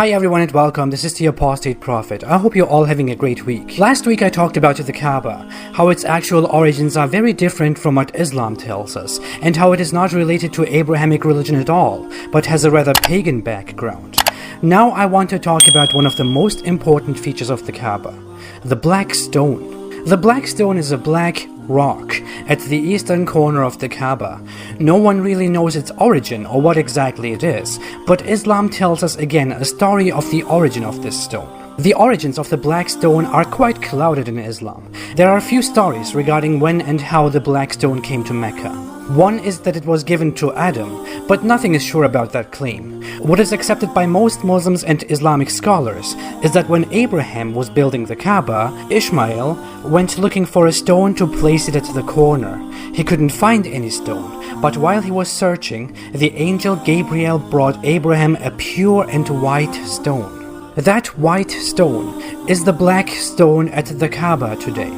Hi everyone and welcome, this is the Apostate Prophet. I hope you're all having a great week. Last week I talked about the Kaaba, how its actual origins are very different from what Islam tells us, and how it is not related to Abrahamic religion at all, but has a rather pagan background. Now I want to talk about one of the most important features of the Kaaba, the black stone. The black stone is a black rock at the eastern corner of the Kaaba. No one really knows its origin or what exactly it is, but Islam tells us again a story of the origin of this stone. The origins of the black stone are quite clouded in Islam. There are a few stories regarding when and how the black stone came to Mecca. One is that it was given to Adam, but nothing is sure about that claim. What is accepted by most Muslims and Islamic scholars is that when Abraham was building the Kaaba, Ishmael went looking for a stone to place it at the corner. He couldn't find any stone, but while he was searching, the angel Gabriel brought Abraham a pure and white stone. That white stone is the black stone at the Kaaba today.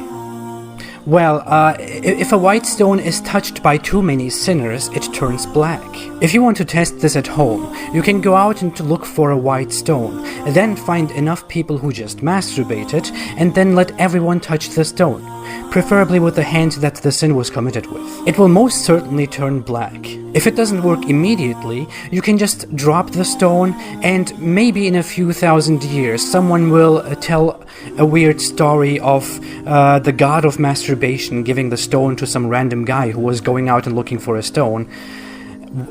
Well, if a white stone is touched by too many sinners, it turns black. If you want to test this at home, you can go out and look for a white stone, then find enough people who just masturbate it, and then let everyone touch the stone, preferably with the hand that the sin was committed with. It will most certainly turn black. If it doesn't work immediately, you can just drop the stone, and maybe in a few thousand years someone will tell a weird story of the god of masturbation giving the stone to some random guy who was going out and looking for a stone.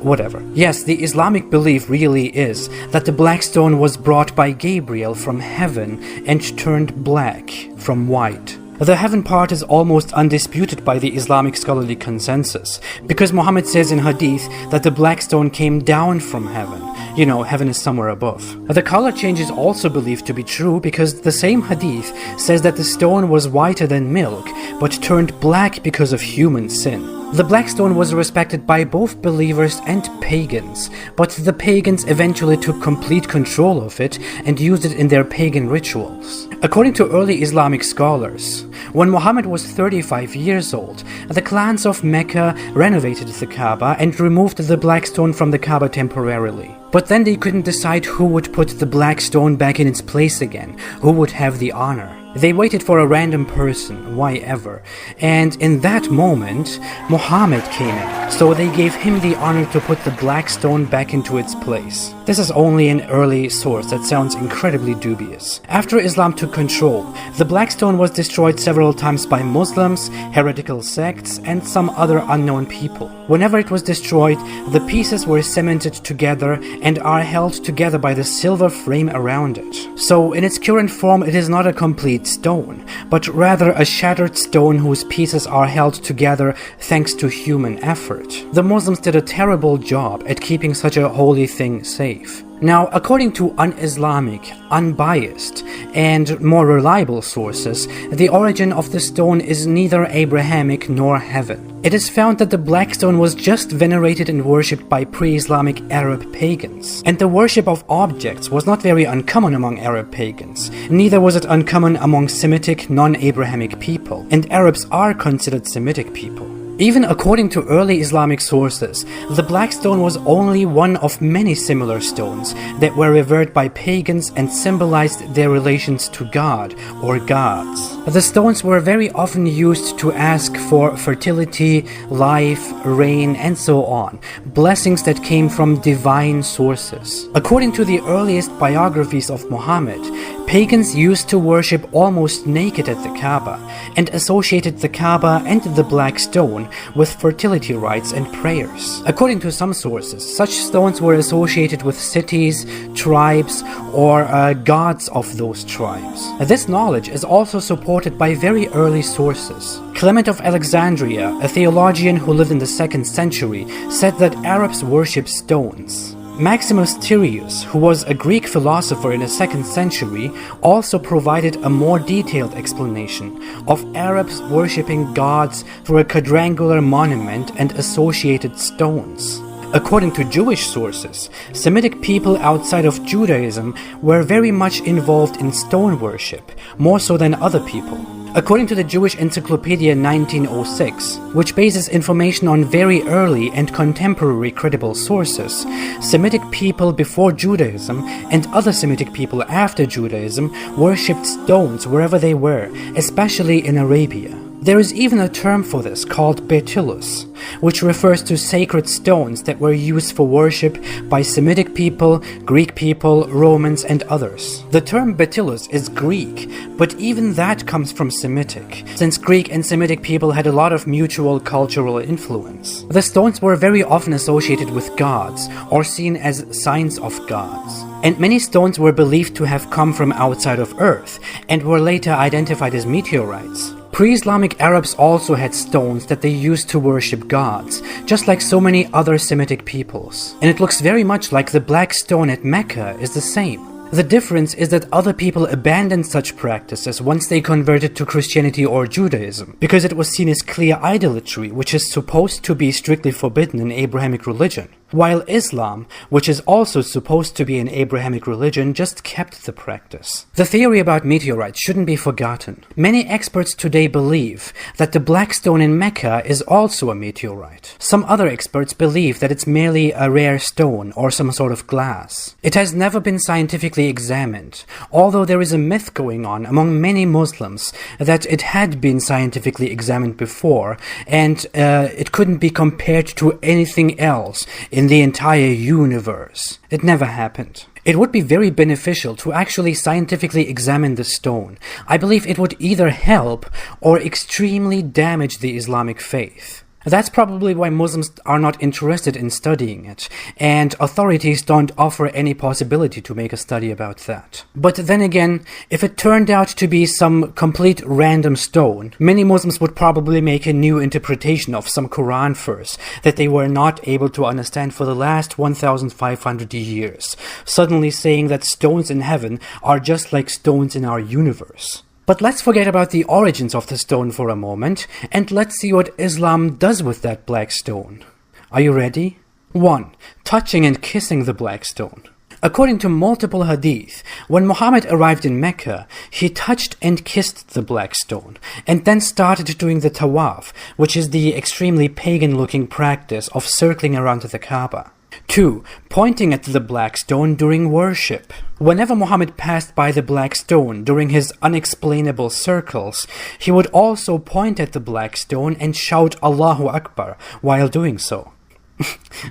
Whatever. Yes, the Islamic belief really is that the black stone was brought by Gabriel from heaven and turned black from white. The heaven part is almost undisputed by the Islamic scholarly consensus, because Muhammad says in hadith that the black stone came down from heaven. You know, heaven is somewhere above. The color change is also believed to be true because the same hadith says that the stone was whiter than milk, but turned black because of human sin. The black stone was respected by both believers and pagans, but the pagans eventually took complete control of it and used it in their pagan rituals. According to early Islamic scholars, when Muhammad was 35 years old, the clans of Mecca renovated the Kaaba and removed the black stone from the Kaaba temporarily. But then they couldn't decide who would put the black stone back in its place again, who would have the honor. They waited for a random person, why ever, and in that moment, Muhammad came in, so they gave him the honor to put the black stone back into its place. This is only an early source that sounds incredibly dubious. After Islam took control, the black stone was destroyed several times by Muslims, heretical sects, and some other unknown people. Whenever it was destroyed, the pieces were cemented together and are held together by the silver frame around it. So in its current form, it is not a complete stone, but rather a shattered stone whose pieces are held together thanks to human effort. The Muslims did a terrible job at keeping such a holy thing safe. Now, according to un-Islamic, unbiased, and more reliable sources, the origin of the stone is neither Abrahamic nor heaven. It is found that the black stone was just venerated and worshipped by pre-Islamic Arab pagans. And the worship of objects was not very uncommon among Arab pagans. Neither was it uncommon among Semitic, non-Abrahamic people. And Arabs are considered Semitic people. Even according to early Islamic sources, the black stone was only one of many similar stones that were revered by pagans and symbolized their relations to God or gods. The stones were very often used to ask for fertility, life, rain, and so on, blessings that came from divine sources. According to the earliest biographies of Muhammad, pagans used to worship almost naked at the Kaaba and associated the Kaaba and the black stone with fertility rites and prayers. According to some sources, such stones were associated with cities, tribes, or gods of those tribes. This knowledge is also supported by very early sources. Clement of Alexandria, a theologian who lived in the 2nd century, said that Arabs worship stones. Maximus Tyrius, who was a Greek philosopher in the 2nd century, also provided a more detailed explanation of Arabs worshipping gods through a quadrangular monument and associated stones. According to Jewish sources, Semitic people outside of Judaism were very much involved in stone worship, more so than other people. According to the Jewish Encyclopedia 1906, which bases information on very early and contemporary credible sources, Semitic people before Judaism and other Semitic people after Judaism worshipped stones wherever they were, especially in Arabia. There is even a term for this called betilus, which refers to sacred stones that were used for worship by Semitic people, Greek people, Romans, and others. The term betilus is Greek, but even that comes from Semitic, since Greek and Semitic people had a lot of mutual cultural influence. The stones were very often associated with gods, or seen as signs of gods. And many stones were believed to have come from outside of Earth, and were later identified as meteorites. Pre-Islamic Arabs also had stones that they used to worship gods, just like so many other Semitic peoples. And it looks very much like the black stone at Mecca is the same. The difference is that other people abandoned such practices once they converted to Christianity or Judaism, because it was seen as clear idolatry, which is supposed to be strictly forbidden in Abrahamic religion. While Islam, which is also supposed to be an Abrahamic religion, just kept the practice. The theory about meteorites shouldn't be forgotten. Many experts today believe that the black stone in Mecca is also a meteorite. Some other experts believe that it's merely a rare stone or some sort of glass. It has never been scientifically examined, although there is a myth going on among many Muslims that it had been scientifically examined before and it couldn't be compared to anything else in the entire universe. It never happened. It would be very beneficial to actually scientifically examine the stone. I believe it would either help or extremely damage the Islamic faith. That's probably why Muslims are not interested in studying it, and authorities don't offer any possibility to make a study about that. But then again, if it turned out to be some complete random stone, many Muslims would probably make a new interpretation of some Quran verse that they were not able to understand for the last 1,500 years, suddenly saying that stones in heaven are just like stones in our universe. But let's forget about the origins of the stone for a moment, and let's see what Islam does with that black stone. Are you ready? 1. Touching and kissing the black stone. According to multiple hadith, when Muhammad arrived in Mecca, he touched and kissed the black stone, and then started doing the tawaf, which is the extremely pagan-looking practice of circling around the Kaaba. 2. Pointing at the black stone during worship. Whenever Muhammad passed by the black stone during his unexplainable circles, he would also point at the black stone and shout Allahu Akbar while doing so.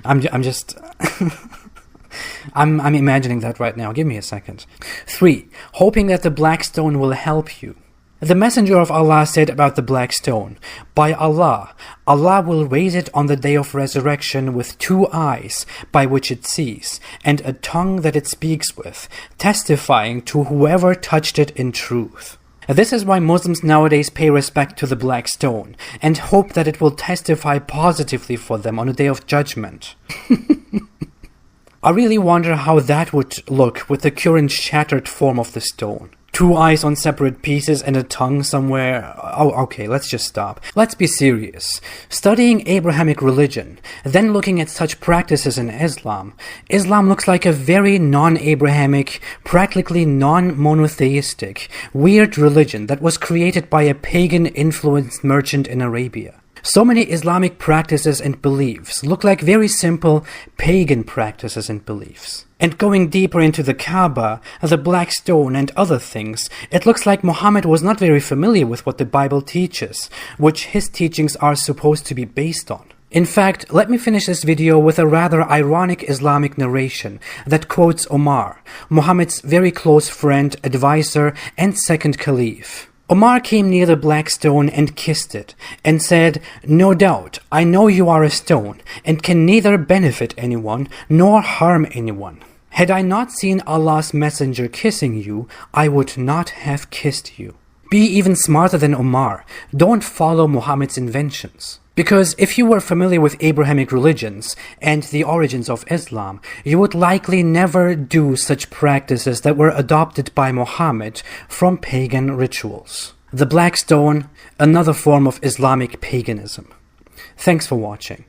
I'm imagining that right now. Give me a second. 3. Hoping that the black stone will help you. The Messenger of Allah said about the black stone, "By Allah, Allah will raise it on the day of resurrection with 2 eyes by which it sees, and a tongue that it speaks with, testifying to whoever touched it in truth." This is why Muslims nowadays pay respect to the black stone, and hope that it will testify positively for them on the day of judgment. I really wonder how that would look with the current shattered form of the stone. 2 eyes on separate pieces and a tongue somewhere. Oh, okay, let's just stop. Let's be serious. Studying Abrahamic religion, then looking at such practices in Islam, Islam looks like a very non-Abrahamic, practically non-monotheistic, weird religion that was created by a pagan-influenced merchant in Arabia. So many Islamic practices and beliefs look like very simple pagan practices and beliefs. And going deeper into the Kaaba, the black stone and other things, it looks like Muhammad was not very familiar with what the Bible teaches, which his teachings are supposed to be based on. In fact, let me finish this video with a rather ironic Islamic narration that quotes Omar, Muhammad's very close friend, advisor, and second caliph. Omar came near the black stone and kissed it, and said, "No doubt, I know you are a stone, and can neither benefit anyone, nor harm anyone. Had I not seen Allah's messenger kissing you, I would not have kissed you." Be even smarter than Omar. Don't follow Muhammad's inventions. Because if you were familiar with Abrahamic religions and the origins of Islam, you would likely never do such practices that were adopted by Muhammad from pagan rituals. The black stone, another form of Islamic paganism. Thanks for watching.